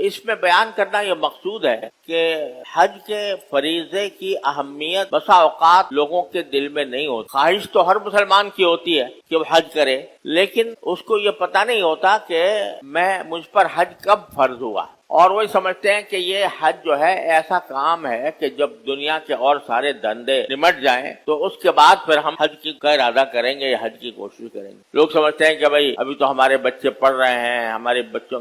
اس میں بیان کرنا یہ مقصود ہے کہ حج کے فریضے کی اہمیت بسا اوقات لوگوں کے دل میں نہیں ہوتی. خواہش تو ہر مسلمان کی ہوتی ہے کہ وہ حج کرے، لیکن اس کو یہ پتہ نہیں ہوتا کہ مجھ پر حج کب فرض ہوا. اور وہی سمجھتے ہیں کہ یہ حج جو ہے ایسا کام ہے کہ جب دنیا کے اور سارے دھندے نمٹ جائیں تو اس کے بعد پھر ہم حج کا ارادہ کریں گے یا حج کی کوشش کریں گے. لوگ سمجھتے ہیں کہ بھائی ابھی تو ہمارے بچے پڑھ رہے ہیں، ہمارے بچوں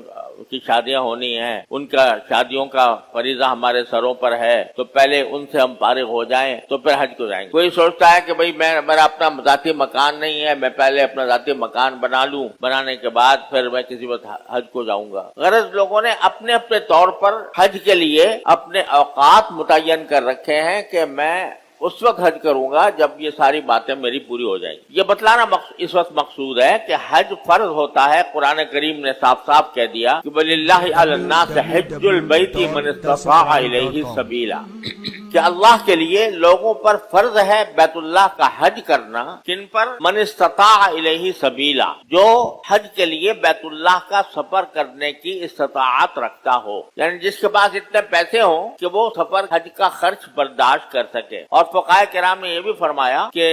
کی شادیاں ہونی ہیں، ان کا شادیوں کا فریضہ ہمارے سروں پر ہے، تو پہلے ان سے ہم فارغ ہو جائیں تو پھر حج کو جائیں گے. کوئی سوچتا ہے کہ بھائی میرا اپنا ذاتی مکان نہیں ہے، میں پہلے اپنا ذاتی مکان بنا لوں، بنانے کے بعد پھر میں کسی وقت حج کو جاؤں گا. غرض لوگوں نے اپنے طور پر حج کے لیے اپنے اوقات متعین کر رکھے ہیں کہ میں اس وقت حج کروں گا جب یہ ساری باتیں میری پوری ہو جائیں. یہ بتلانا اس وقت مقصود ہے کہ حج فرض ہوتا ہے. قرآن کریم نے صاف صاف کہہ دیا کہ وَلِلَّهِ عَلَى النَّاسِ حِجُّ الْبَيْتِ مَنِ اسْتَطَاعَ إِلَيْهِ سَبِيلًا، کہ اللہ کے لیے لوگوں پر فرض ہے بیت اللہ کا حج کرنا. کن پر؟ من استطاع الیہ سبیلا، جو حج کے لیے بیت اللہ کا سفر کرنے کی استطاعت رکھتا ہو، یعنی جس کے پاس اتنے پیسے ہوں کہ وہ سفر حج کا خرچ برداشت کر سکے. اور فقہاء کرام نے یہ بھی فرمایا کہ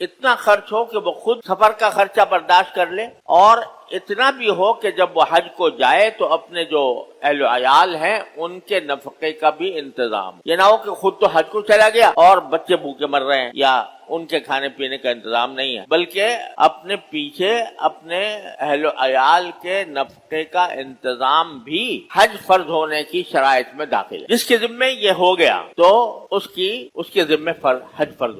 اتنا خرچ ہو کہ وہ خود سفر کا خرچہ برداشت کر لے، اور اتنا بھی ہو کہ جب وہ حج کو جائے تو اپنے جو اہل و عیال ہیں ان کے نفقے کا بھی انتظام. یہ نہ ہو کہ خود تو حج کو چلا گیا اور بچے بھوکے مر رہے ہیں یا ان کے کھانے پینے کا انتظام نہیں ہے، بلکہ اپنے پیچھے اپنے اہل و عیال کے نفقے کا انتظام بھی حج فرض ہونے کی شرائط میں داخل ہے. جس کے ذمے یہ ہو گیا تو اس کے ذمے حج فرض ہو.